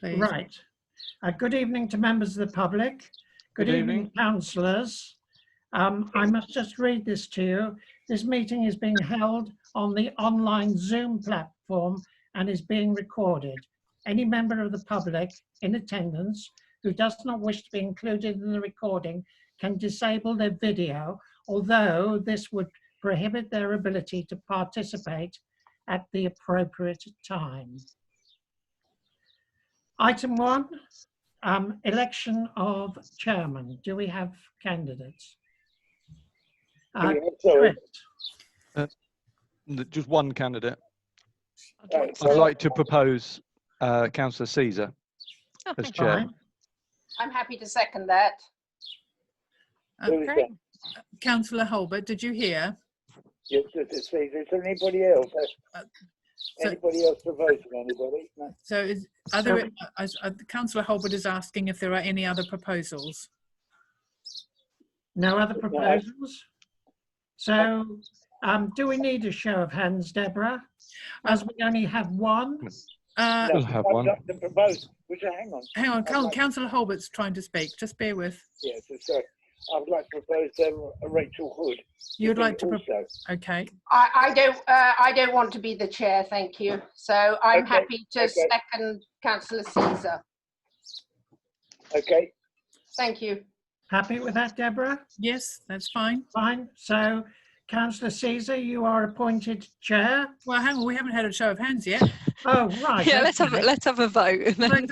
please. Right. Good evening to members of the public. Good evening, councillors. I must just read this to you. This meeting is being held on the online Zoom platform and is being recorded. Any member of the public in attendance who does not wish to be included in the recording can disable their video, although this would prohibit their ability to participate at the appropriate time. Item 1, election of chairman. Do we have candidates? Chris. Just one candidate. I'd like to propose Councillor Caesar as chair. Fine. I'm happy to second that. Okay. Councillor Holbert, did you hear? Yes, it's Caesar. Is there anybody else? Anybody else proposing anybody? No. So Councillor Holbert is asking if there are any other proposals. No other proposals? So do we need a show of hands, Deborah? As we only have one? We'll have one. The proposal. Hang on. Councillor Holbert's trying to speak. Just bear with. Yes, sorry. I would like to propose Rachel Hood. You'd like to propose? Okay. I don't want to be the chair, thank you. So I'm happy to second Councillor Caesar. Okay. Thank you. Happy with that, Deborah? Yes, that's fine. Fine. So, Councillor Caesar, you are appointed chair. Well, hang on, we haven't had a show of hands yet. Oh, right. Yeah, let's have a vote. And then...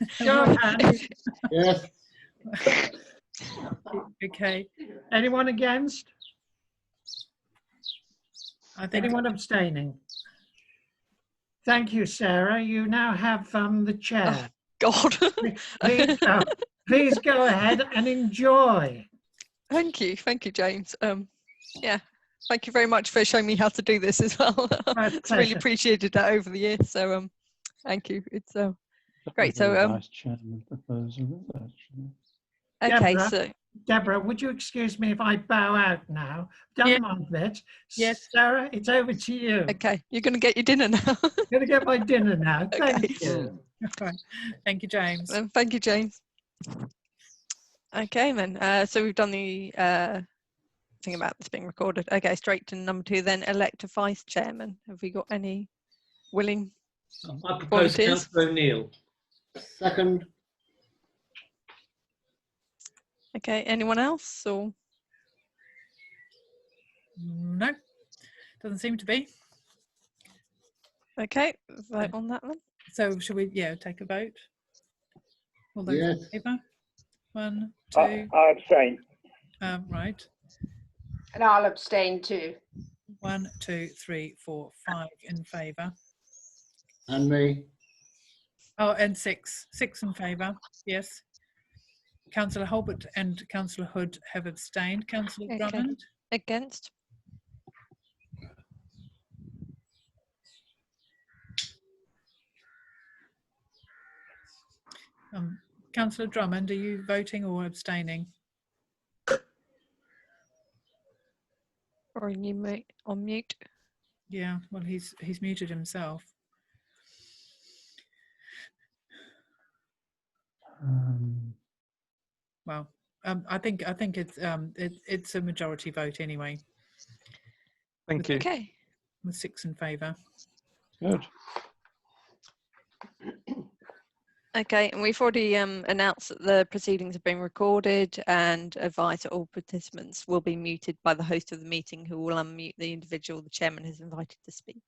Show of hands. Yes. Okay. Anyone against? I think Anyone abstaining? Thank you, Sarah. You now have the chair. Oh, God. Please go ahead and enjoy. Thank you, James. Yeah, thank you very much for showing me how to do this as well. It's really appreciated that over the years. So thank you. It's great. So nice chairman proposal, actually. Okay, Deborah, Deborah, would you excuse me if I bow out now? Done my bit. Yes. Sarah, it's over to you. Okay, you're going to get your dinner now. Going to get my dinner now. Okay. Thank you. Thank you, James. Thank you, James. Okay, then. So we've done the thing about this being recorded. Okay, straight to number 2 then. Elect a vice chairman. Have we got any willing I propose Councillor O'Neill. Second. Okay, anyone else? Or no, doesn't seem to be. Okay, vote on that then. So should we, take a vote? All those in favour? 1, 2. I abstain. Right. And I'll abstain too. 1, 2, 3, 4, 5 in favour. And me. Oh, and 6 in favour. Yes. Councillor Holbert and Councillor Hood have abstained. Councillor Drummond? Against. Councillor Drummond, are you voting or abstaining? Or are you on mute? Yeah, well, he's muted himself. Well, I think it's a majority vote anyway. Thank you. Okay. With 6 in favour. Good. Okay, and we've already announced that the proceedings have been recorded and advised that all participants will be muted by the host of the meeting, who will unmute the individual the chairman has invited to speak.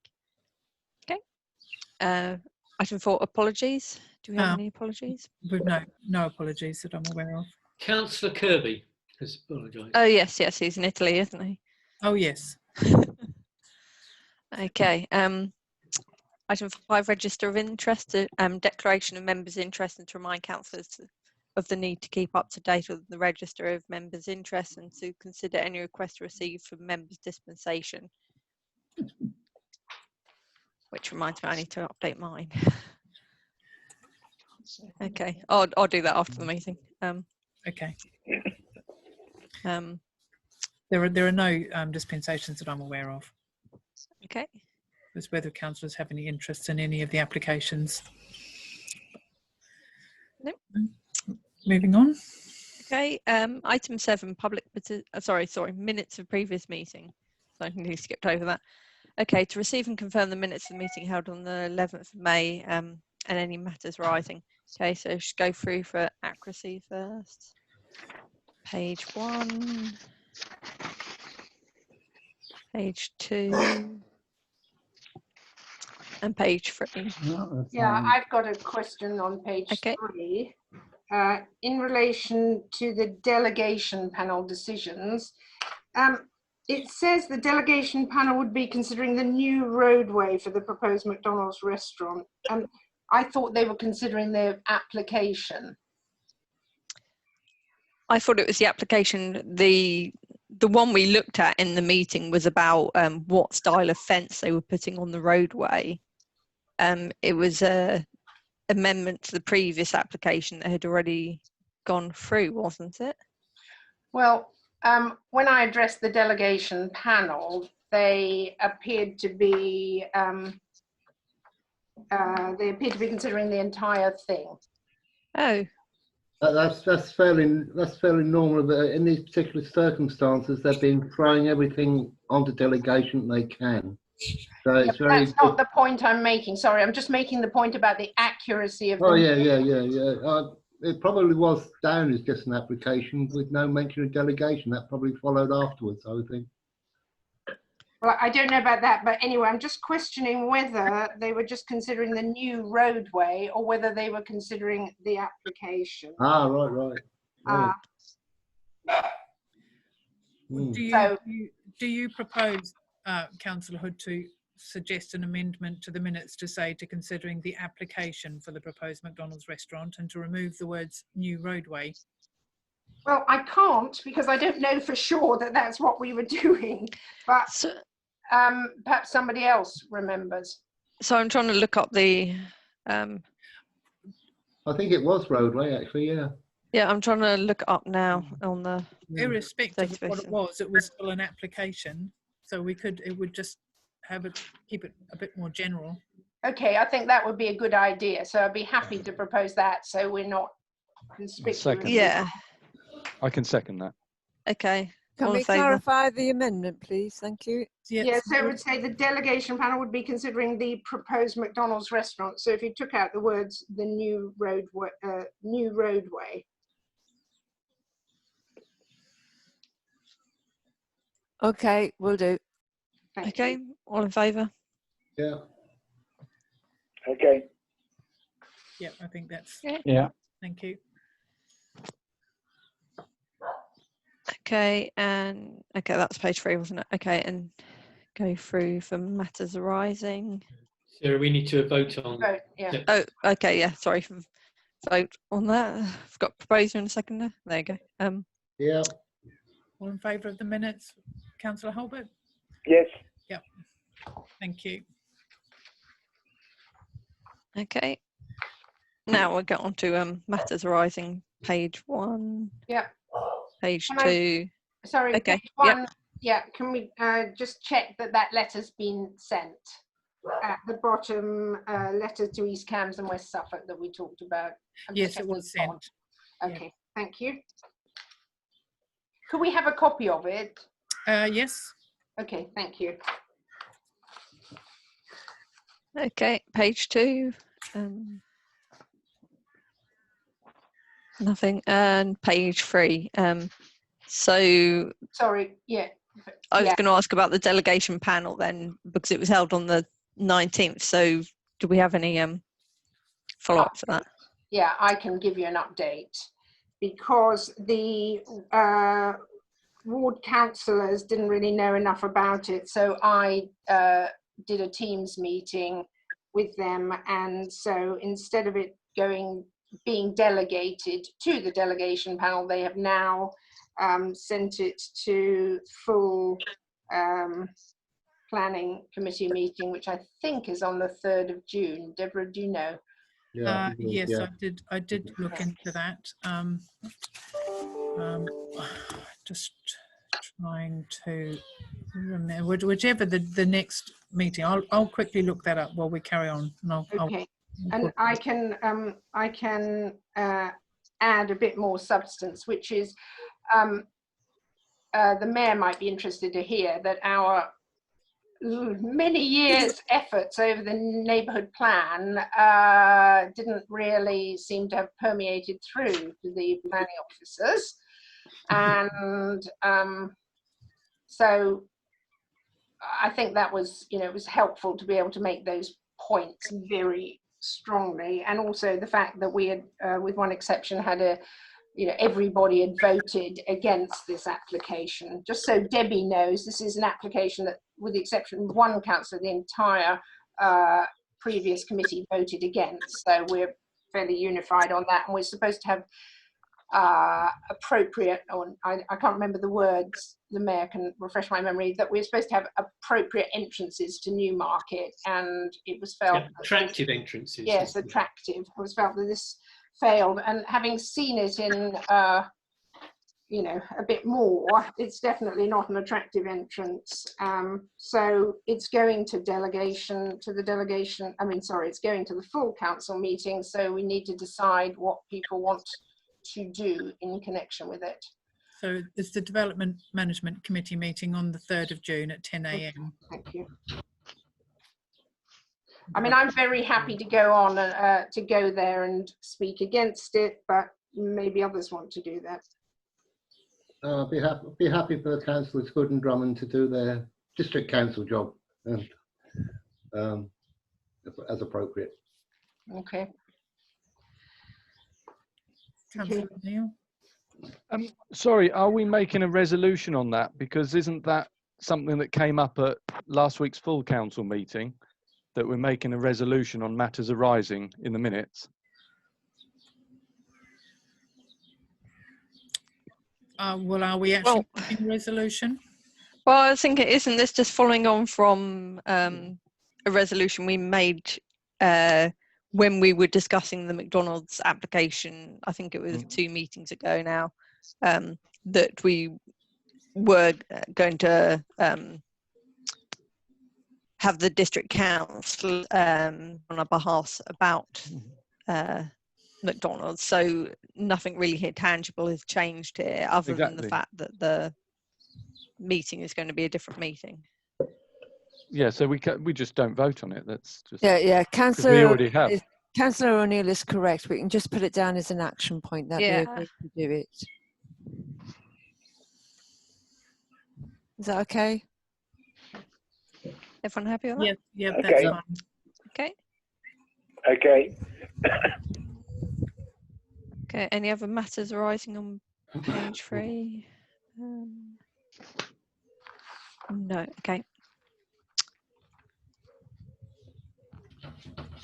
Okay. Item 4, apologies. Do we have any apologies? No apologies that I'm aware of. Councillor Kirby has apologised. Oh yes, he's in Italy, isn't he? Oh yes. Okay. Item 5, register of interest, declaration of members' interest, and to remind councillors of the need to keep up to date with the register of members' interest and to consider any requests received from members' dispensation. Which reminds me, I need to update mine. Okay, I'll do that after the meeting. Okay. There are no dispensations that I'm aware of. Okay. It's whether councillors have any interest in any of the applications. Nope. Moving on. Okay, item 7, minutes of previous meeting. So I nearly skipped over that. Okay, to receive and confirm the minutes of the meeting held on the 11th of May and any matters rising. Okay, so just go through for accuracy first. Page 1, page 2, and page 3. Yeah, I've got a question on page Okay. 3. In relation to the delegation panel decisions, it says the delegation panel would be considering the new roadway for the proposed McDonald's restaurant. I thought they were considering the application. I thought it was the application. The one we looked at in the meeting was about what style of fence they were putting on the roadway. It was a amendment to the previous application that had already gone through, wasn't it? Well, when I addressed the delegation panel, they appeared to be considering the entire thing. Oh, That's fairly normal. But in these particular circumstances, they've been throwing everything onto delegation they can. So Yeah, it's but very. that's not the point I'm making. Sorry, I'm just making the point about the accuracy of. Oh yeah. It probably was down as just an application with no mention of delegation. That probably followed afterwards, I would think. Well, I don't know about that, but anyway, I'm just questioning whether they were just considering the new roadway or whether they were considering the application. Ah, right. Do you propose, Councillor Hood, to suggest an amendment to the minutes to say to considering the application for the proposed McDonald's restaurant and to remove the words new roadway? Well, I can't because I don't know for sure that that's what we were doing, but perhaps somebody else remembers. so I'm trying to look up the. I think it was roadway actually. Yeah. Yeah, I'm trying to look up now on the. Irrespective of what it was still an application, so it would just keep it a bit more general. Okay, I think that would be a good idea. So I'd be happy to propose that. So we're not conspicuous. Second. Yeah. I can second that. Okay. Can we clarify the amendment, please? Thank you. Yes, so it would say the delegation panel would be considering the proposed McDonald's restaurant. So if you took out the words the new roadway. Okay, will do. Okay, all in favour? Yeah. Okay. Yeah, I think that's. Yeah. Thank you. Okay, and that's page 3, wasn't it? Okay, and go through for matters arising. Sarah, we need to vote on. Vote, yeah. Oh, okay, yeah. Sorry, vote on that. I've got proposer in a second there. There you go. Yeah. All in favour of the minutes, Councillor Holbert? Yes. Yeah. Thank you. Okay. Now we'll get on to matters arising. Page 1. Yeah. Page Can 2. Sorry. Okay. Page 1. Yeah. Can we just check that letter's been sent? At the bottom, letter to East Cambs and West Suffolk that we talked about. Yes, it was sent. Okay. Thank you. Could we have a copy of it? Yes. Okay. Thank you. Okay. Page 2. Nothing. And page 3. So. Sorry. Yeah. I was going to ask about the delegation panel then, because it was held on the 19th. So do we have any follow-up for that? Yeah, I can give you an update because the ward councillors didn't really know enough about it. So I did a Teams meeting with them. And so instead of it being delegated to the delegation panel, they have now sent it to full planning committee meeting, which I think is on the 3rd of June. Deborah, do you know? Yeah. Yes, Yeah. I did look into that. Just trying to remember whichever the next meeting. I'll quickly look that up while we carry on. And Okay. And I can add a bit more substance, which is the mayor might be interested to hear that our many years efforts over the neighbourhood plan didn't really seem to have permeated through to the planning officers, and so I think that was, it was helpful to be able to make those points very strongly, and also the fact that we had, with one exception, had everybody had voted against this application. Just so Debbie knows, this is an application that, with the exception of one councillor, the entire previous committee voted against. So we're fairly unified on that, and we're supposed to have appropriate, or I can't remember the words, the mayor can refresh my memory, that we're supposed to have appropriate entrances to Newmarket, and it was felt attractive entrances. Yes, attractive. It was felt that this failed, and having seen it in a bit more, it's definitely not an attractive entrance. So it's going to delegation, it's going to the full council meeting, so we need to decide what people want to do in connection with it. So it's the Development Management Committee meeting on the 3rd of June at 10 a.m. Thank you. I mean, I'm very happy to go on to go there and speak against it, but maybe others want to do that. Be happy for the councillors Hood and Drummond to do their district council job, and as appropriate. Okay. Councillor Neil? Sorry, are we making a resolution on that? Because isn't that something that came up at last week's full council meeting, that we're making a resolution on matters arising in the minutes? Well, are we actually making a resolution? Well, I think it isn't this just following on from a resolution we made when we were discussing the McDonald's application. I think it was 2 meetings ago now, that we were going to have the district council on our behalf about McDonald's. So nothing really here tangible has changed here, other than the fact that the meeting is going to be a different meeting. Yeah, so we just don't vote on it. That's just Councillor O'Neill is correct. We can just put it down as an action point that we agree to do it. Is that okay? Everyone happy with that? Yeah, Okay. that's fine. Okay. Okay. Okay. Any other matters arising on page 3? No. Okay.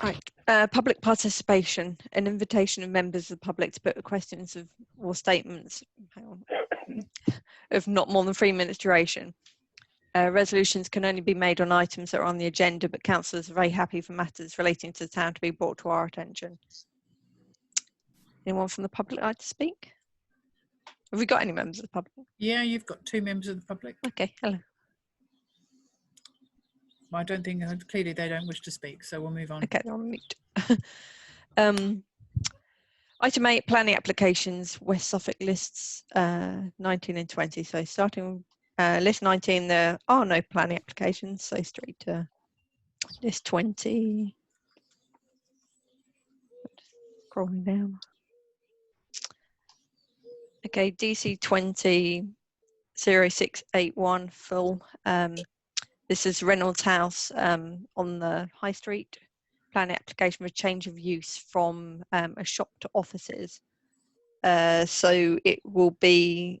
Right. Public participation. An invitation of members of the public to put questions or statements of not more than 3 minutes duration. Resolutions can only be made on items that are on the agenda, but councillors are very happy for matters relating to the town to be brought to our attention. Anyone from the public like to speak? Have we got any members of the public? Yeah, you've got 2 members of the public. Okay, hello. Well, I don't think, clearly they don't wish to speak, so we'll move on. Okay, they're on mute. Item 8, planning applications, West Suffolk lists 19 and 20. So starting list 19, there are no planning applications, so straight to list 20. Scrolling down. Okay, DC 20 0681 full. This is Reynolds House on the High Street. Planning application for change of use from a shop to offices. So it will be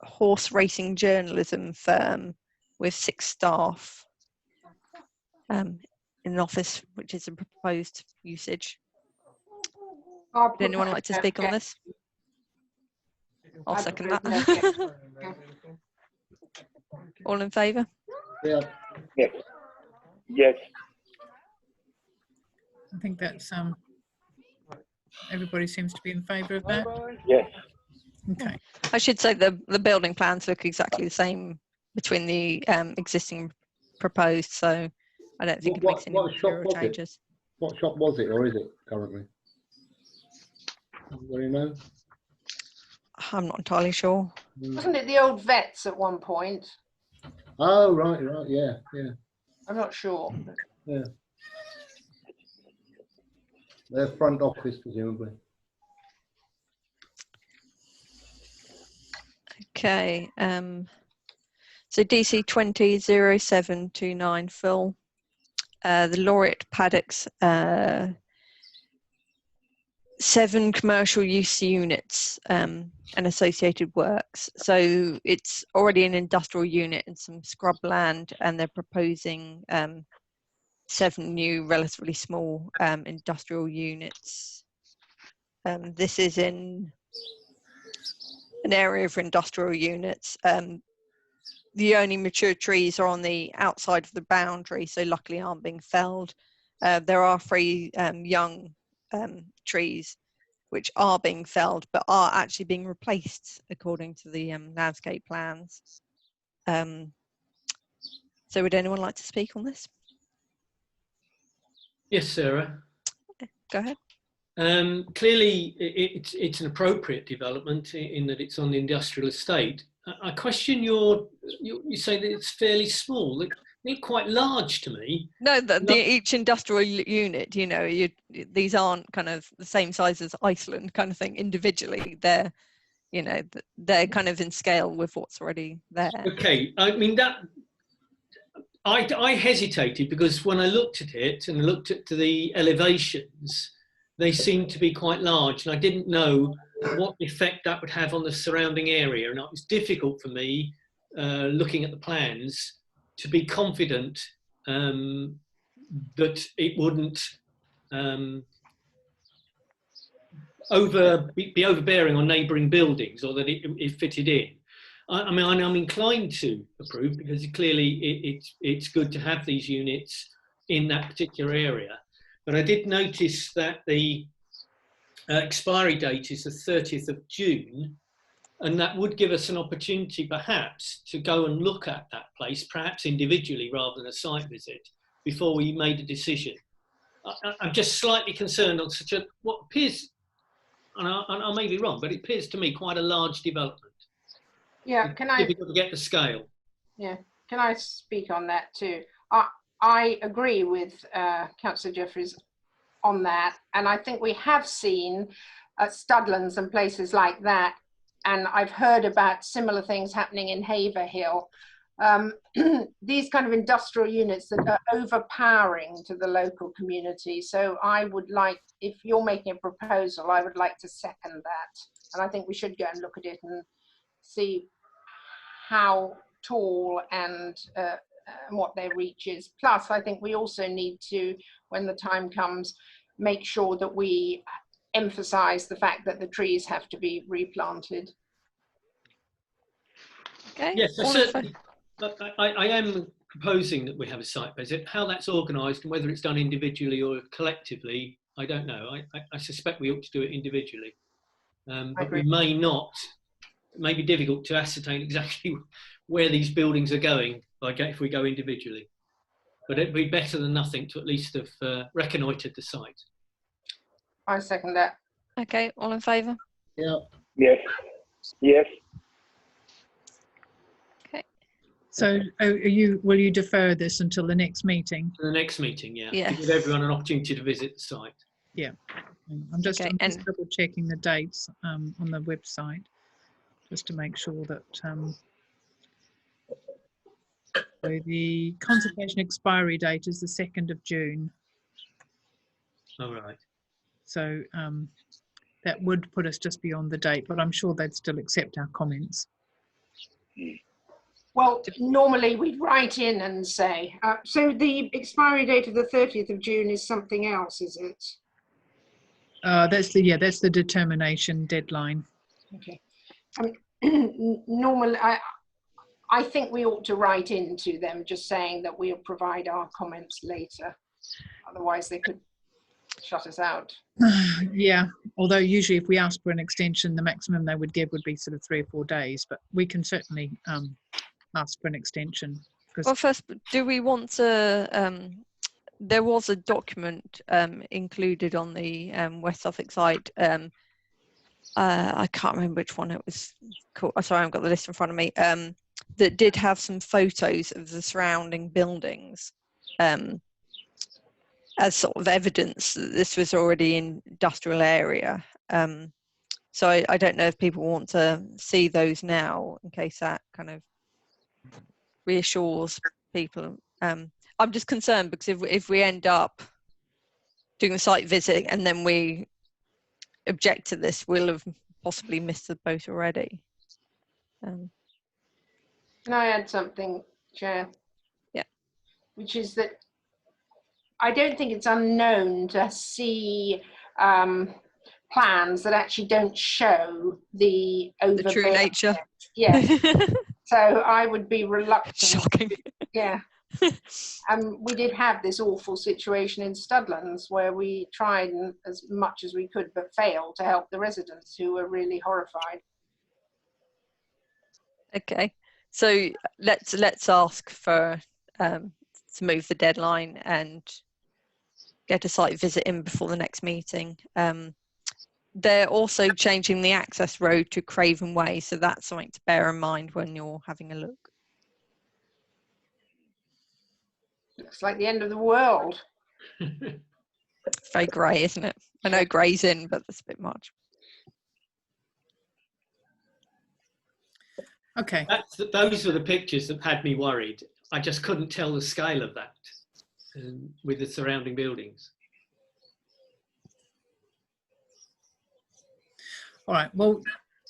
horse racing journalism firm with 6 staff in an office, which is a proposed usage. Would anyone like to speak on this? I'll second that. All in favour? Yeah. Yes. Yes. I think that's everybody seems to be in favour of that. Yes. Okay. I should say the building plans look exactly the same between the existing proposed, so I don't think it makes any material changes. What shop was it, or is it currently? Do you know? I'm not entirely sure. Wasn't it the old vets at one point? Oh, right, yeah. I'm not sure. Yeah. Their front office, presumably. Okay. So DC 200729 Phil. The Laureate Paddocks, 7 commercial use units and associated works. So it's already an industrial unit and some scrub land, and they're proposing 7 new relatively small industrial units. This is in an area for industrial units. The only mature trees are on the outside of the boundary, so luckily aren't being felled. There are 3 young trees which are being felled, but are actually being replaced according to the landscape plans. So would anyone like to speak on this? Yes, Sarah. Go ahead. Clearly, it's an appropriate development in that it's on the industrial estate. I question you say that it's fairly small. It's quite large to me. No, each industrial unit, you know, these aren't kind of the same size as Iceland kind of thing individually. They're, you know, they're kind of in scale with what's already there. Okay, I mean that. I hesitated because when I looked at it and looked at the elevations, they seemed to be quite large, and I didn't know what effect that would have on the surrounding area. And it was difficult for me, looking at the plans, to be confident that it wouldn't be overbearing on neighbouring buildings, or that it fitted in. I mean, I'm inclined to approve because clearly it's good to have these units in that particular area. But I did notice that the expiry date is the 30th of June, and that would give us an opportunity perhaps to go and look at that place, perhaps individually rather than a site visit, before we made a decision. I'm just slightly concerned on such a, what appears, and I may be wrong, but it appears to me quite a large development. Yeah, it's difficult to get the scale. Yeah, can I speak on that too? I agree with Councillor Jeffries on that, and I think we have seen at Studlands and places like that, and I've heard about similar things happening in Haverhill. These kind of industrial units that are overpowering to the local community. So I would like, if you're making a proposal, I would like to second that, and I think we should go and look at it and see how tall and what their reach is. Plus, I think we also need to, when the time comes, make sure that we emphasize the fact that the trees have to be replanted. Okay. Yes, certainly. I am proposing that we have a site visit. How that's organised and whether it's done individually or collectively, I don't know. I suspect we ought to do it individually. But we may not. It may be difficult to ascertain exactly where these buildings are going if we go individually. But it'd be better than nothing to at least have reconnoitred the site. I second that. Okay, all in favour? Yeah. Yes. Yes. Okay. So will you defer this until the next meeting? The next meeting, yeah. Yes. To give everyone an opportunity to visit the site. Yeah. I'm just double checking the dates on the website, just to make sure that so the consultation expiry date is the 2nd of June. All right. So that would put us just beyond the date, but I'm sure they'd still accept our comments. Well, normally we'd write in and say, so the expiry date of the 30th of June is something else, is it? That's the determination deadline. Okay. Normally, I think we ought to write in to them just saying that we'll provide our comments later. Otherwise, they could shut us out. Yeah, although usually if we ask for an extension, the maximum they would give would be sort of 3 or 4 days, but we can certainly ask for an extension. Well, first, do we want to there was a document included on the West Sussex site. I can't remember which one it was called. Sorry, I haven't got the list in front of me. That did have some photos of the surrounding buildings as sort of evidence that this was already an industrial area. So I don't know if people want to see those now, in case that kind of reassures people. I'm just concerned because if we end up doing a site visit and then we object to this, we'll have possibly missed the boat already. Can I add something, Chair? Yeah. Which is that I don't think it's unknown to see plans that actually don't show the true nature. Yes. So I would be reluctant. Shocking. Yeah. We did have this awful situation in Studlands where we tried as much as we could but failed to help the residents who were really horrified. Okay, so let's ask for to move the deadline and get a site visit in before the next meeting. They're also changing the access road to Craven Way, so that's something to bear in mind when you're having a look. Looks like the end of the world. It's very grey, isn't it? I know grey's in, but that's a bit much. Okay. Those were the pictures that had me worried. I just couldn't tell the scale of that with the surrounding buildings. All right. Well,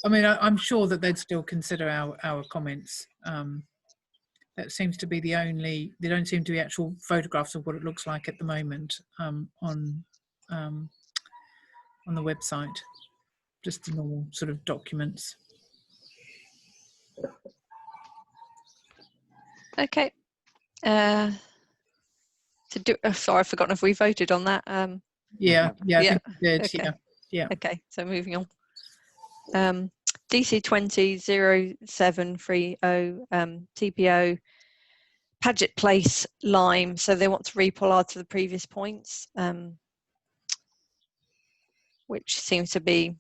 I mean, I'm sure that they'd still consider our comments. That seems to be the only. There don't seem to be actual photographs of what it looks like at the moment on the website. Just the normal sort of documents. Okay. Sorry, I've forgotten if we voted on that. Yeah, I think we did. Okay. Yeah. Okay, so moving on. DC 200730 TPO Paget Place Lime. So they want to repollard to the previous points, which seems to be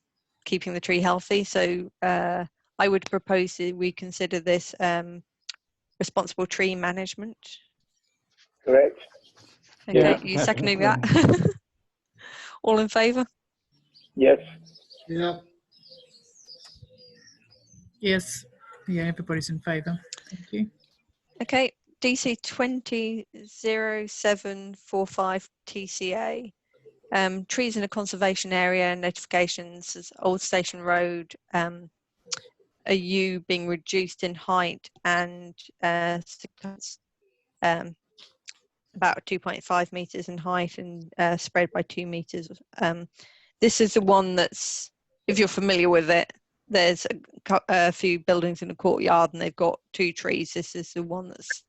keeping the tree healthy. So I would propose that we consider this responsible tree management. Correct. Okay, Yeah. you seconding that? All in favour? Yes. Yeah. Yes. Yeah, everybody's in favour. Thank you. Okay, DC 200745 TCA. Trees in a conservation area, notifications as Old Station Road, a U being reduced in height and about 2.5 metres in height and spread by 2 metres. This is the one that's, if you're familiar with it, there's a few buildings in the courtyard and they've got 2 trees. This is the one that's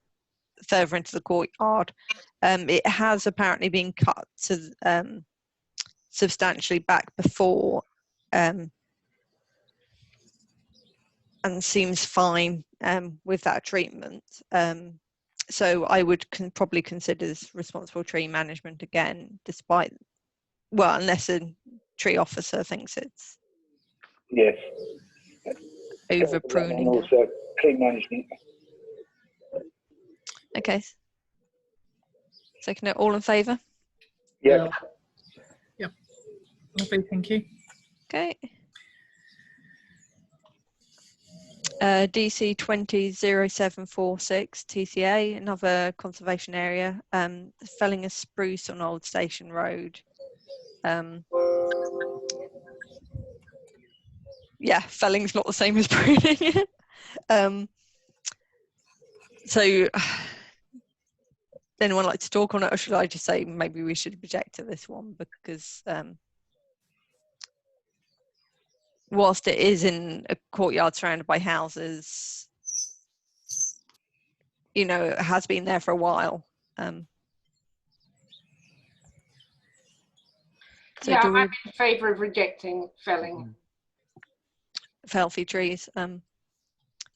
further into the courtyard. It has apparently been cut to substantially back before and seems fine with that treatment. So I would probably consider this responsible tree management again, despite, well, unless a tree officer thinks it's Yes. over pruning. And also tree management. Okay. Second, all in favour? Yeah. Lovely, thank you. Okay. DC 200746 TCA, another conservation area, felling a spruce on Old Station Road. Yeah, felling's not the same as pruning. So, anyone like to talk on it, or should I just say maybe we should object to this one because whilst it is in a courtyard surrounded by houses, you know, it has been there for a while. So yeah, I'm in favour of rejecting felling. For healthy trees. Hang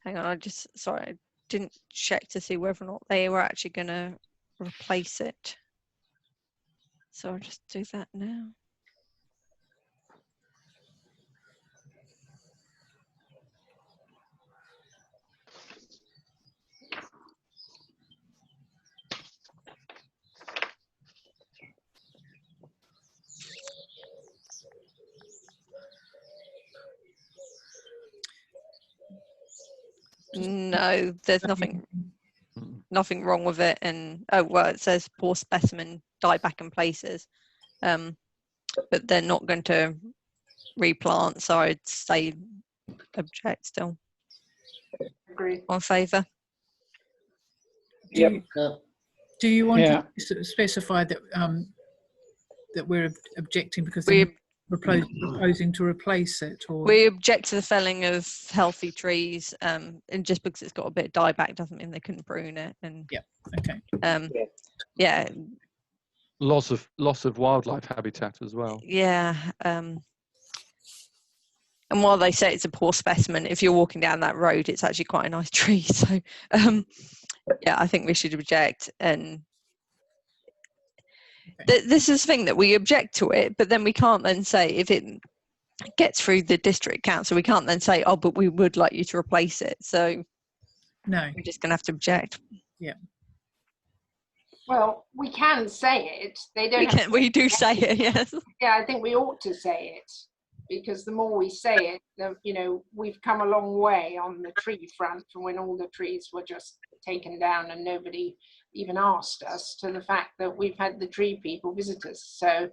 on, I didn't check to see whether or not they were actually going to replace it. So I'll just do that now. No, there's nothing wrong with it. And oh well, it says poor specimen, die back in places, but they're not going to replant, so I'd say object still. Agree. On favour? Yep. Do you want Yeah. to specify that that we're objecting because We they're proposing to replace it, or we object to the felling of healthy trees, and just because it's got a bit of dieback doesn't mean they couldn't prune it. And okay, yeah, Loss of wildlife habitat as well. yeah. And while they say it's a poor specimen, if you're walking down that road, it's actually quite a nice tree. So yeah, I think we should object. And this is the thing, that we object to it, but then we can't then say, if it gets through the district council, we can't then say, oh, but we would like you to replace it. So no, we're just going to have to object. Yeah. Well, we can say it. They don't. We do say it, yes. Yeah, I think we ought to say it, because the more we say it, you know, we've come a long way on the tree front from when all the trees were just taken down and nobody even asked us, to the fact that we've had the tree people visit us. So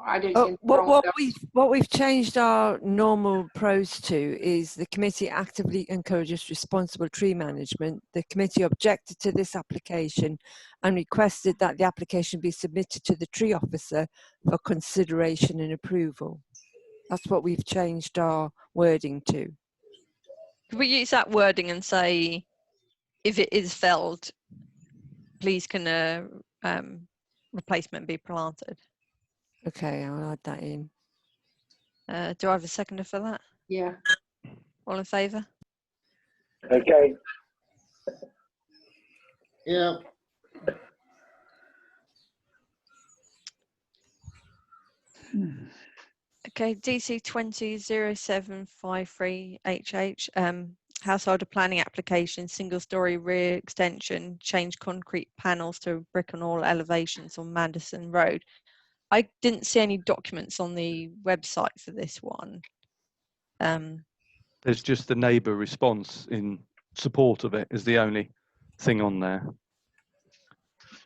I don't think what we've changed our normal prose to is the committee actively encourages responsible tree management. The committee objected to this application and requested that the application be submitted to the tree officer for consideration and approval. That's what we've changed our wording to. Could we use that wording and say, if it is felled, please can a replacement be planted? Okay, I'll add that in. Do I have a seconder for that? Yeah. All in favour? Okay. Yeah. Okay, DC 200753HH, householder planning application, single story rear extension, change concrete panels to brick on all elevations on Madison Road. I didn't see any documents on the website for this one. There's just the neighbour response in support of it is the only thing on there.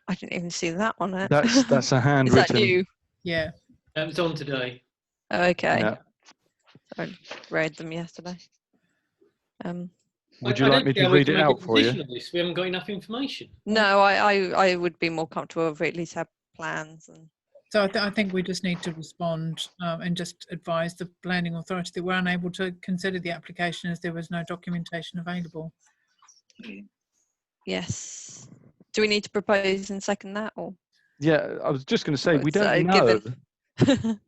I didn't even see that on it. That's a handwritten. Is that you? yeah. That was on today. Oh, okay. Yeah. I read them yesterday. Would you like me to read it out for you? We haven't got enough information. No, I would be more comfortable if we at least have plans. And So I think we just need to respond and just advise the planning authority that we're unable to consider the application as there was no documentation available. yes. Do we need to propose and second that, or? Yeah, I was just going to say, we don't know. Given.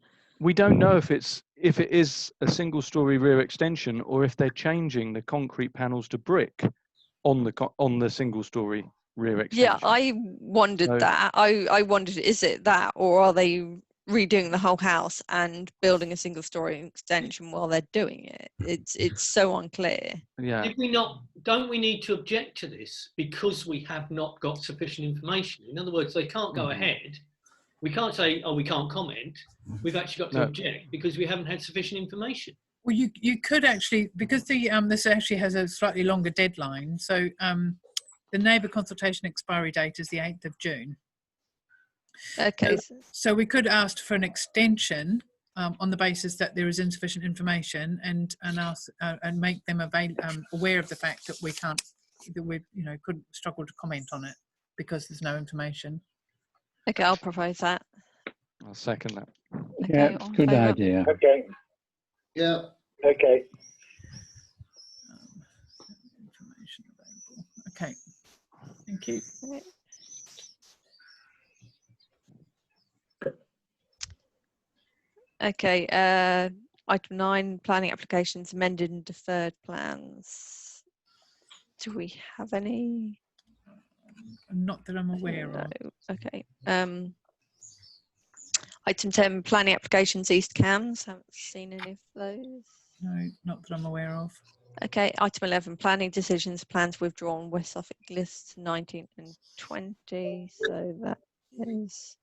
We don't know if it is a single story rear extension or if they're changing the concrete panels to brick on the single story rear extension. Yeah, I wondered that. I wondered, is it that, or are they redoing the whole house and building a single story extension while they're doing it? It's so unclear. Yeah. Don't we need to object to this because we have not got sufficient information? In other words, they can't go ahead. We can't say, oh, we can't comment. We've actually got to object because we haven't had sufficient information. Well, you could actually, because the this actually has a slightly longer deadline. So the neighbour consultation expiry date is the 8th of June. Okay. So we could ask for an extension on the basis that there is insufficient information, and ask and make them aware of the fact that we couldn't struggle to comment on it because there's no information. Okay, I'll propose that. I'll second that. Okay, Yeah, it's a good idea. Okay. Yeah. Okay. Information available. Okay. Thank you. Okay, item 9, planning applications, amended and deferred plans. Do we have any? Not that I'm aware of. No. Okay. Item 10, planning applications, East Cams. Haven't seen any of those. No, not that I'm aware of. Okay, item 11, planning decisions, plans withdrawn, West Suffolk lists 19 and 20. So that is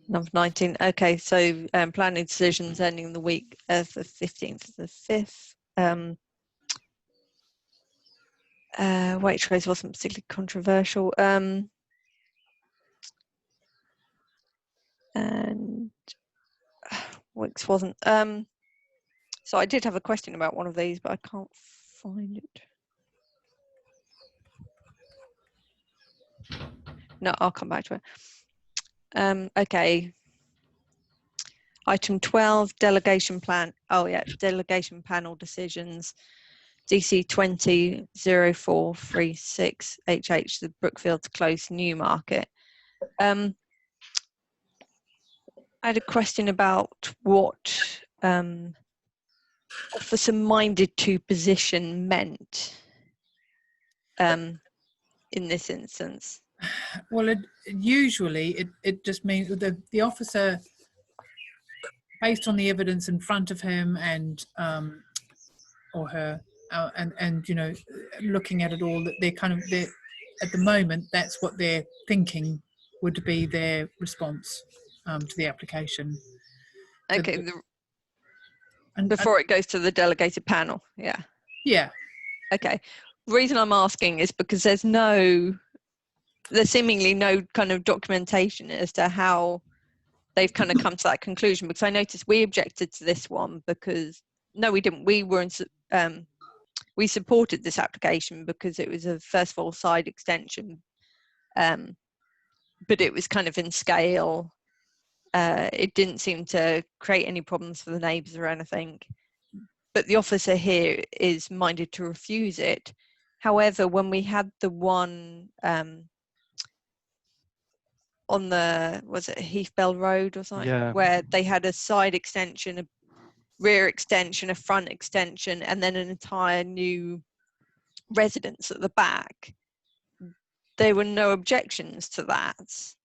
number 19. Okay, so planning decisions ending the week of the 15th of the 5th. Waitrose wasn't particularly controversial. And Wix wasn't. So I did have a question about one of these, but I can't find it. No, I'll come back to it. Okay. Item 12, delegation plan. Oh yeah, delegation panel decisions. DC 20-0436 the Brookfield Close Newmarket. I had a question about what officer minded to position meant in this instance. Well, usually it just means the officer, based on the evidence in front of him and or her, and you know, looking at it all, that they're at the moment that's what they're thinking would be their response to the application. Okay, before it goes to the delegated panel, yeah. Yeah. Okay, the reason I'm asking is because there's seemingly no kind of documentation as to how they've kind of come to that conclusion, because I noticed we objected to this one because, no, we didn't. We supported this application because it was a, first of all, side extension, but it was kind of in scale. It didn't seem to create any problems for the neighbours or anything. But the officer here is minded to refuse it. However, when we had the one on the, was it Heath Bell Road or something? Yeah. Where they had a side extension, a rear extension, a front extension, and then an entire new residence at the back. There were no objections to that.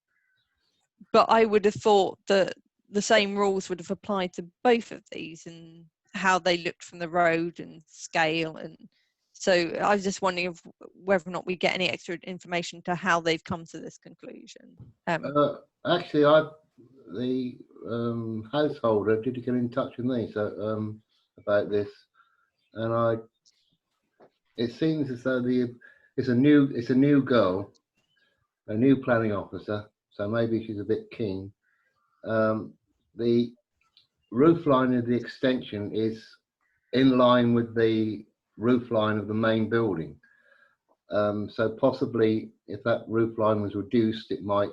But I would have thought that the same rules would have applied to both of these and how they looked from the road and scale. And so I was just wondering whether or not we get any extra information to how they've come to this conclusion. Actually, the householder did get in touch with me about this, and it seems as though it's a new girl, a new planning officer, so maybe she's a bit keen. The roof line of the extension is in line with the roof line of the main building, so possibly if that roof line was reduced, it might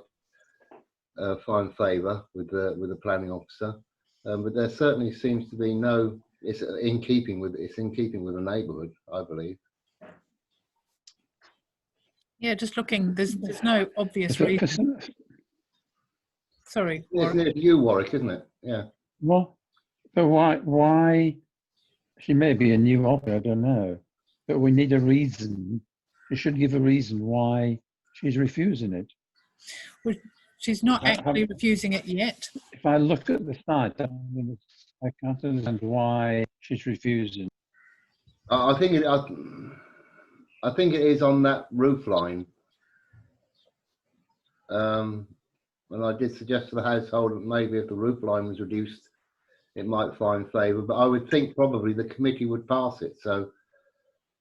find favour with the planning officer, but there certainly seems to be no. It's in keeping with the neighbourhood, I believe. Yeah, just looking. There's no obvious reason. Sorry, It's near you, Warwick, isn't it? Yeah. Well, but why? She may be a new offer, I don't know. But we need a reason. You should give a reason why she's refusing it. Well, she's not actually refusing it yet. If I look at the site, I can't understand why she's refusing. I think it is on that roof line. And I did suggest to the household that maybe if the roof line was reduced, it might find favour. But I would think probably the committee would pass it. So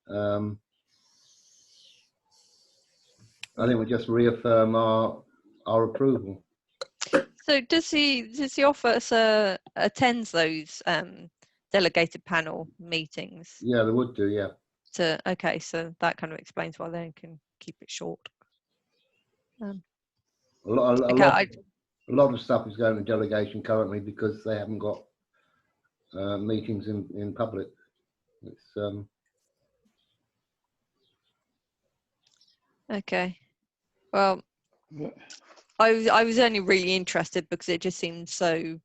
I think we just reaffirm our approval. So does the officer attends those delegated panel meetings? Yeah, they would do. Yeah. So okay, so that kind of explains why they can keep it short. A lot of stuff is going to delegation currently because they haven't got meetings in public. It's okay. Well, I was only really interested because it just seemed so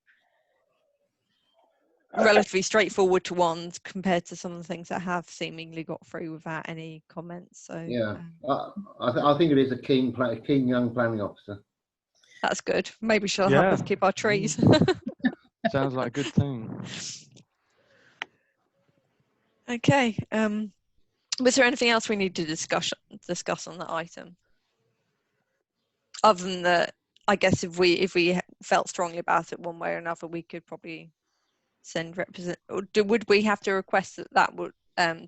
relatively straightforward to ones compared to some of the things that have seemingly got through without any comments. So Yeah, I think it is a keen young planning officer. that's good. Maybe she'll help us Yeah. keep our trees. Sounds like a good thing. Okay. Was there anything else we need to discuss on that item? Other than that, I guess if we felt strongly about it one way or another, we could probably send would we have to request that would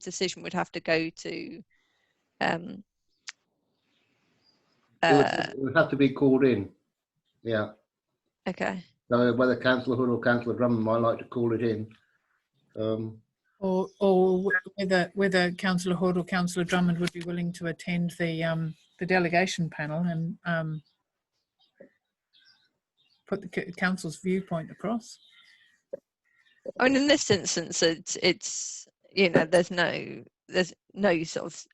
decision would have to go to It would have to be called in. Yeah. okay. So whether Councillor Hood or Councillor Drummond might like to call it in. Or whether Councillor Hood or Councillor Drummond would be willing to attend the delegation panel and put the council's viewpoint across. I mean, in this instance, it's you know, there's no sort of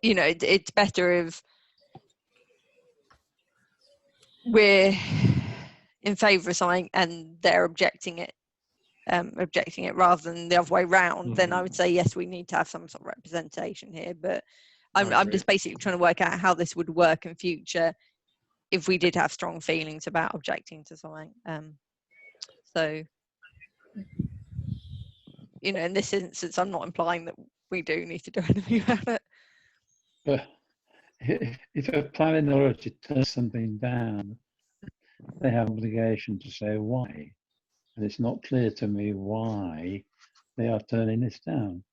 you know, it's better if we're in favour of something and they're objecting it rather than the other way round. Then I would say yes, we need to have some sort of representation here. But I'm just basically trying to work out how this would work in future if we did have strong feelings about objecting to something. So, you know, in this instance, I'm not implying that we do need to do anything about it. But if a planning authority turns something down, they have an obligation to say why. And it's not clear to me why they are turning this down.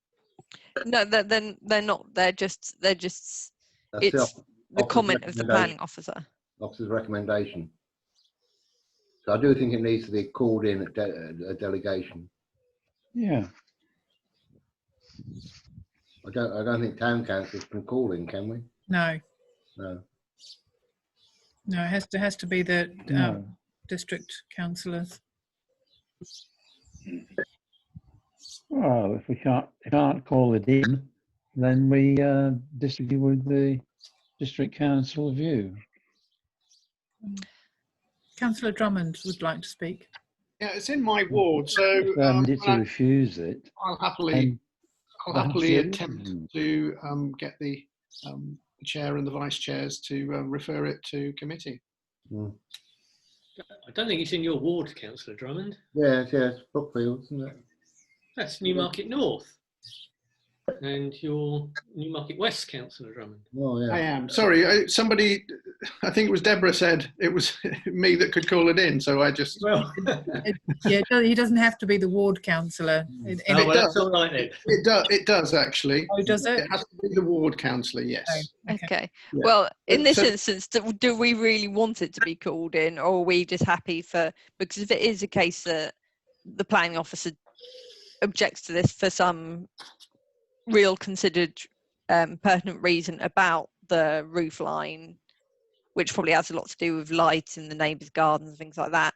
No, they're not. They're just. It's the comment of the planning officer. Officer's recommendation. So I do think it needs to be called in at a delegation. Yeah. I don't think town councils can call in, can we? No. No. No, it has to be the district councillors. Well, if we can't call it in, then we disagree with the district council view. Councillor Drummond would like to speak. Yeah, it's in my ward, so If they needed to refuse it, I'll happily attempt to get the chair and the vice chairs to refer it to committee. I don't think it's in your ward, Councillor Drummond. Yes, Brookfield, isn't it? That's Newmarket North. And your Newmarket West, Councillor Drummond. Oh, yeah. I am. Sorry, somebody, I think it was Deborah said it was me that could call it in, so I just... Well, yeah, he doesn't have to be the ward councillor. That's all right then. It does actually. Oh, does it? It has to be the ward councillor, yes. Oh, Okay. Yeah. Well, in this instance, do we really want it to be called in, or are we just happy for... Because if it is a case that the planning officer objects to this for some real considered pertinent reason about the roof line, which probably has a lot to do with light in the neighbours' gardens and things like that,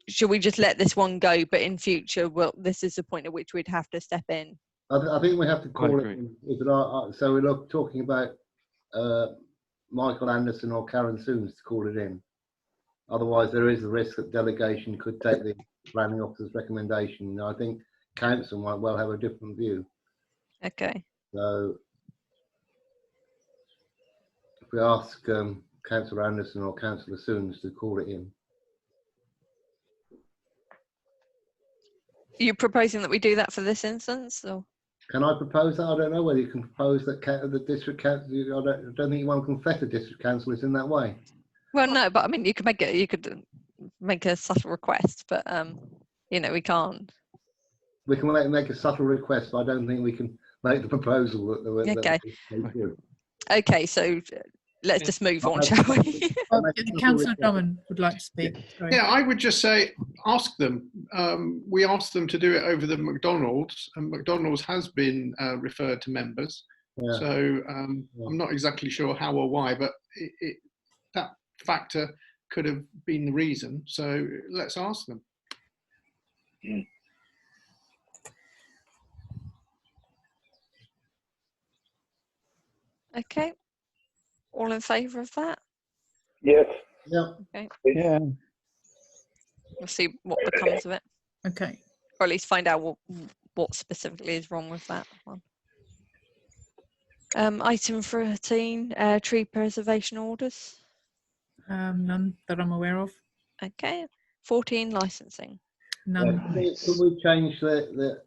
should we just let this one go, but in future, well, this is the point at which we'd have to step in? I think we have to call it in. So we're talking about Michael Anderson or Karen Sooms to call it in. Otherwise, there is a risk that delegation could take the planning officer's recommendation. I think council might well have a different view. Okay. So if we ask Councillor Anderson or Councillor Sooms to call it in. You're proposing that we do that for this instance, or? Can I propose that? I don't know whether you can propose that the district council. I don't think you want to confess the district council is in that way. Well, no, but I mean, you could make a subtle request, but you know, we can't. We can make a subtle request, but I don't think we can make the proposal. Okay. Okay, so let's just move on, shall we? Well, Councillor Drummond would like to speak. Sorry. Yeah, I would just say, ask them. We asked them to do it over the McDonald's, and McDonald's has been referred to members. Yeah. So I'm not exactly sure how or why, but that factor could have been the reason. So let's ask them. Okay. All in favour of that? Yes. Yeah. Okay. Yeah. We'll see what becomes of it. Okay. Or at least find out what specifically is wrong with that one. Item 13, tree preservation orders. None that I'm aware of. Okay. 14, licensing. None. Could we change the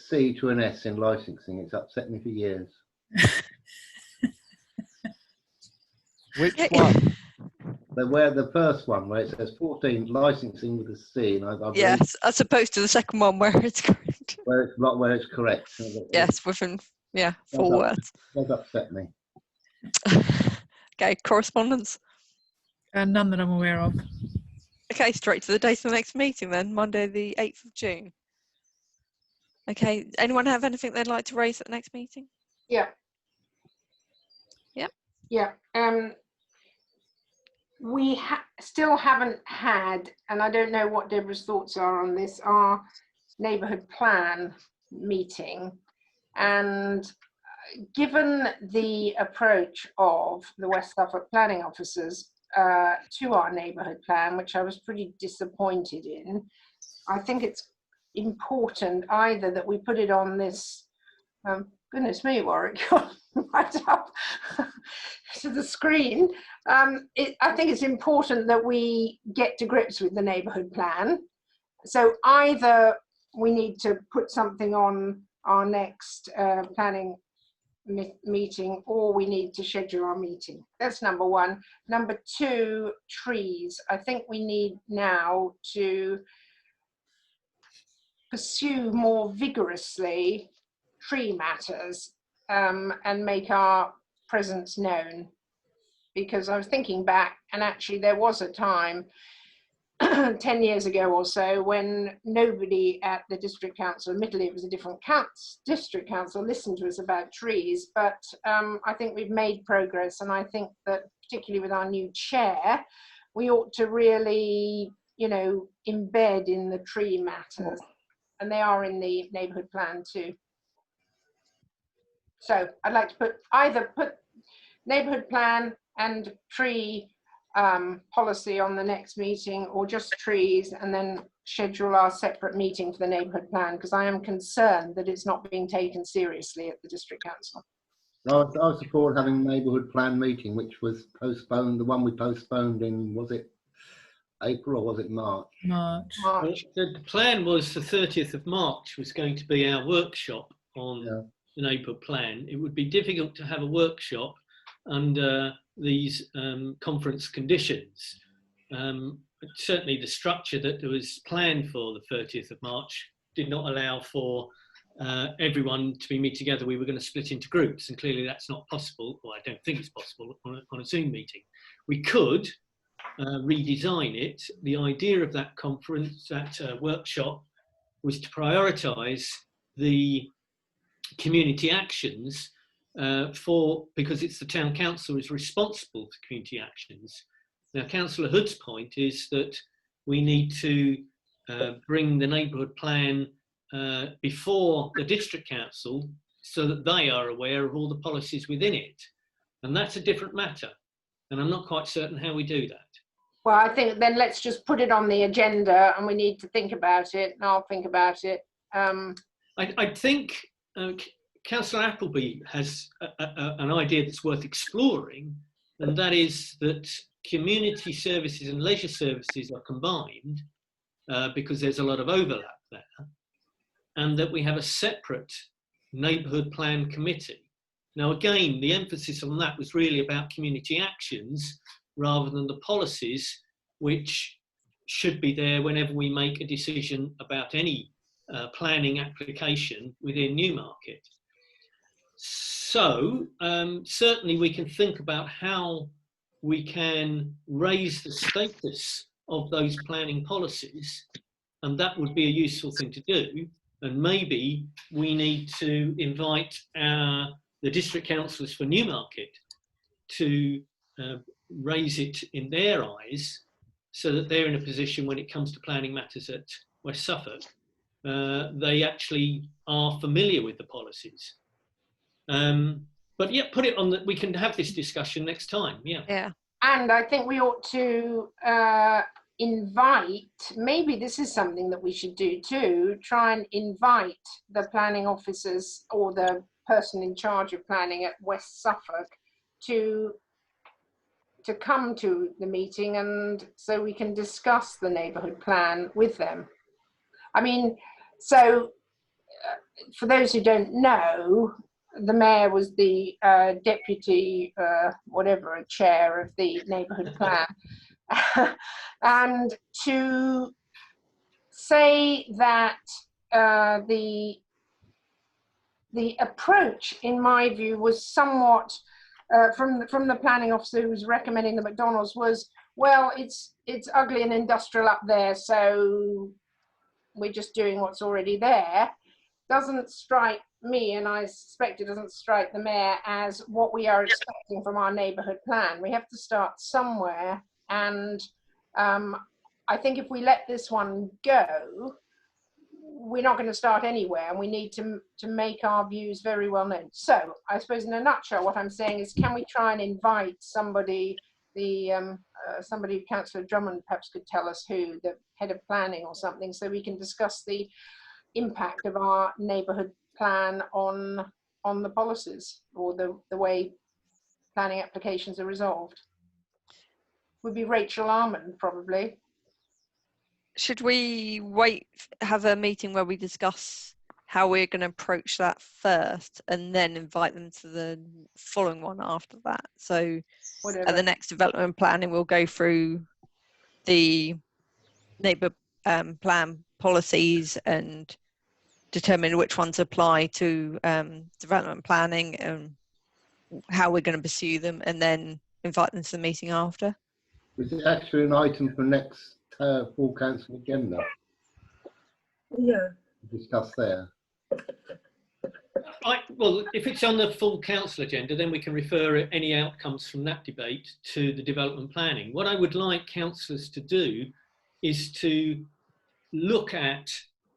C to an S in licensing? It's upset me for years. Which one? The first one where it says 14 licensing with a C, and I believe Yes, as opposed to the second one where it's correct. where it's correct. Yes, within 4 words. Does upset me. Okay, correspondence. None that I'm aware of. Okay, straight to the date of the next meeting then, Monday the 8th of June. Okay, anyone have anything they'd like to raise at the next meeting? Yeah. Yep. Yeah. We still haven't had, and I don't know what Deborah's thoughts are on this, our neighbourhood plan meeting. And given the approach of the West Suffolk planning officers to our neighbourhood plan, which I was pretty disappointed in, I think it's important either that we put it on this, goodness me, Warwick, right up to the screen. I think it's important that we get to grips with the neighbourhood plan. So either we need to put something on our next planning meeting, or we need to schedule our meeting. That's number one. Number two, trees. I think we need now to pursue more vigorously tree matters and make our presence known. Because I was thinking back, and actually there was a time 10 years ago or so when nobody at the district council, admittedly it was a different district council, listened to us about trees, but I think we've made progress, and I think that particularly with our new chair, we ought to really, embed in the tree matters, and they are in the neighbourhood plan too. So I'd like to either put neighbourhood plan and tree policy on the next meeting, or just trees, and then schedule our separate meeting for the neighbourhood plan, because I am concerned that it's not being taken seriously at the district council. I support having a neighbourhood plan meeting, which was postponed. The one we postponed in, was it April or was it March? March. Well, the plan was the 30th of March was going to be our workshop on the neighbourhood plan. It would be difficult to have a workshop under these conference conditions. Certainly the structure that was planned for the 30th of March did not allow for everyone to be meet together. We were going to split into groups, and clearly that's not possible, or I don't think it's possible on a Zoom meeting. We could redesign it. The idea of that conference, that workshop, was to prioritise the community actions because it's the town council is responsible for community actions. Now, Councillor Hood's point is that we need to bring the neighbourhood plan before the district council so that they are aware of all the policies within it. And that's a different matter. And I'm not quite certain how we do that. Well, I think then let's just put it on the agenda, and we need to think about it, and I'll think about it. I think Councillor Appleby has an idea that's worth exploring, and that is that community services and leisure services are combined because there's a lot of overlap there, and that we have a separate neighbourhood plan committee. Now, again, the emphasis on that was really about community actions rather than the policies which should be there whenever we make a decision about any planning application within Newmarket. So certainly we can think about how we can raise the status of those planning policies, and that would be a useful thing to do. And maybe we need to invite the district councillors for Newmarket to raise it in their eyes, so that they're in a position when it comes to planning matters at West Suffolk, they actually are familiar with the policies. But yeah, put it on that we can have this discussion next time. Yeah. And I think we ought to invite, maybe this is something that we should do too, try and invite the planning officers or the person in charge of planning at West Suffolk to come to the meeting, and so we can discuss the neighbourhood plan with them. I mean, so for those who don't know, the mayor was the deputy, whatever, chair of the neighbourhood plan. And to say that the approach, in my view, was somewhat from the planning officer who was recommending the McDonald's was, well, it's ugly and industrial up there, so we're just doing what's already there, doesn't strike me, and I suspect it doesn't strike the mayor, as what we are expecting from our neighbourhood plan. We have to start somewhere, and I think if we let this one go, we're not going to start anywhere, and we need to make our views very well known. So I suppose in a nutshell, what I'm saying is, can we try and invite somebody, somebody, Councillor Drummond perhaps could tell us who, the head of planning or something, so we can discuss the impact of our neighbourhood plan on the policies, or the way planning applications are resolved. Would be Rachel Armand, probably. Should we have a meeting where we discuss how we're going to approach that first, and then invite them to the following one after that? So Whatever. at the next development planning, we'll go through the neighbour plan policies and determine which ones apply to development planning and how we're going to pursue them, and then invite them to the meeting after. Is it actually an item for next full council agenda? Yeah. Discuss there. Well, if it's on the full council agenda, then we can refer any outcomes from that debate to the development planning. What I would like councillors to do is to look at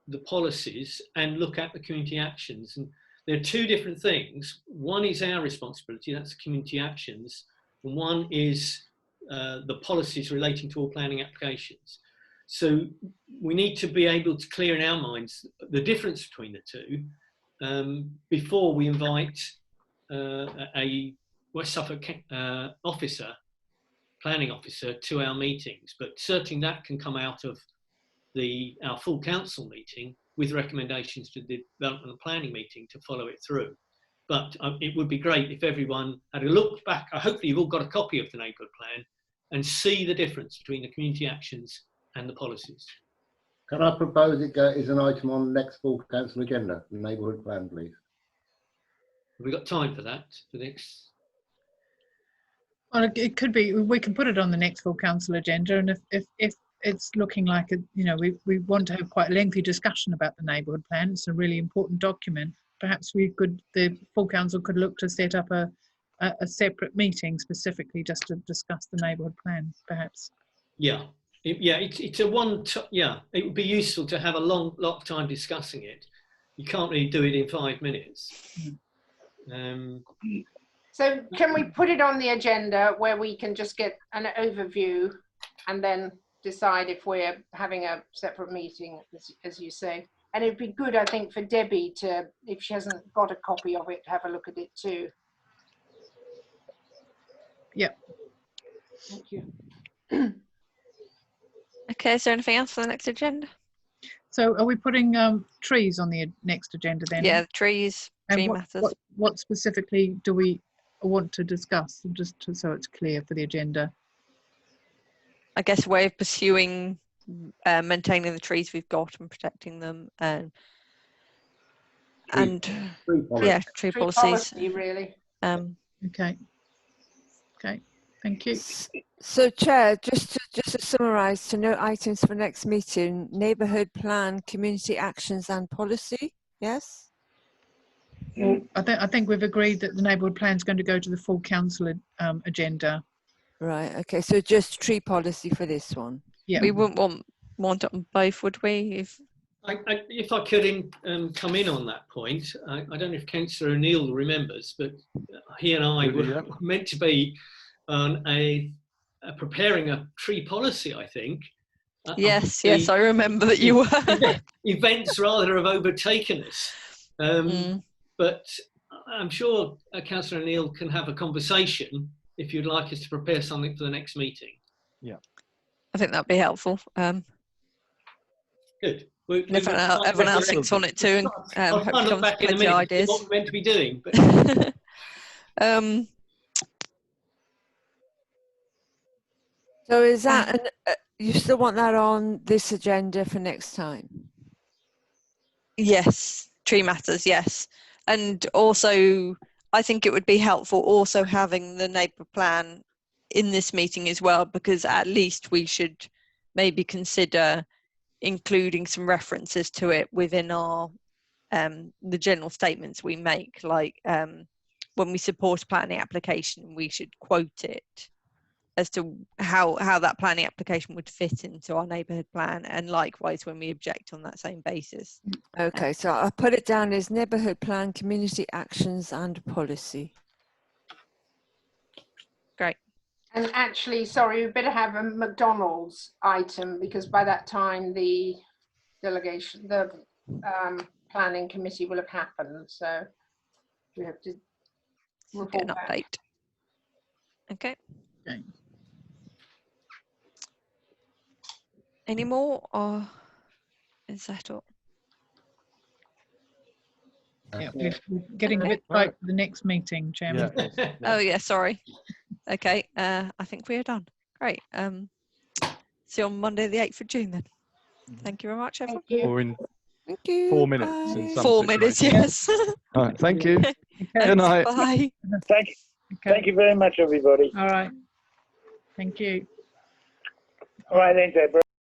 the policies and look at the community actions. And there are two different things. One is our responsibility, that's community actions, and one is the policies relating to all planning applications. So we need to be able to clear in our minds the difference between the two before we invite a West Suffolk planning officer to our meetings. But certainly that can come out of our full council meeting with recommendations to the development and planning meeting to follow it through. But it would be great if everyone had a look back. Hopefully you've all got a copy of the neighbourhood plan and see the difference between the community actions and the policies. Can I propose it as an item on next full council agenda, the neighbourhood plan, please? Have we got time for that, for next? Well, it could be, we can put it on the next full council agenda, and if it's looking like, we want to have quite a lengthy discussion about the neighbourhood plan, it's a really important document, perhaps the full council could look to set up a separate meeting specifically just to discuss the neighbourhood plan, perhaps. Yeah, it's a one. It would be useful to have a lot of time discussing it. You can't really do it in 5 minutes. So can we put it on the agenda where we can just get an overview and then decide if we're having a separate meeting, as you say? And it'd be good, I think, for Debbie to, if she hasn't got a copy of it, to have a look at it too. Yeah. Thank you. Okay, is there anything else for the next agenda? So are we putting trees on the next agenda then? Yeah, tree matters. What specifically do we want to discuss, just so it's clear for the agenda? I guess a way of pursuing maintaining the trees we've got and protecting them, and tree policies. Policy, really. Okay, thank you. So, Chair, just to summarise, to note items for next meeting: neighbourhood plan, community actions, and policy. Yes. Well, I think we've agreed that the neighbourhood plan is going to go to the full council agenda. Right. Okay. So just tree policy for this one. Yeah. We wouldn't want it on both, would we? If I could come in on that point, I don't know if Councillor O'Neill remembers, but he and I were meant to be on preparing a tree policy, I think, Yes, yes, I remember that you were. Events rather have overtaken us. But I'm sure Councillor O'Neill can have a conversation if you'd like us to prepare something for the next meeting. Yeah. I think that'd be helpful. Good. Everyone else thinks on it too, and I'll try and look back in a minute ideas. what we're meant to be doing. But So is that, you still want that on this agenda for next time? Yes, tree matters, yes. And also, I think it would be helpful also having the neighbourhood plan in this meeting as well, because at least we should maybe consider including some references to it within our the general statements we make, like when we support a planning application, we should quote it as to how that planning application would fit into our neighbourhood plan, and likewise when we object on that same basis. Okay, so I'll put it down as neighbourhood plan, community actions and policy. Great. And actually, sorry, we better have a McDonald's item, because by that time the delegation, the planning committee will have happened. So we have to get an update. Okay. Any more, or is that all? Yeah, we're getting a bit tight for the next meeting, Chairman. Yeah. Oh yeah, sorry. Okay, I think we are done. Great. See you on Monday the 8th of June then. Thank you very much, everyone. Or in Thank you. 4 minutes. In some 4 minutes, situations. yes. All right, thank you. Good night. Bye. Thank you. Thank you very much, everybody. All right. Thank you. All right then, Deborah.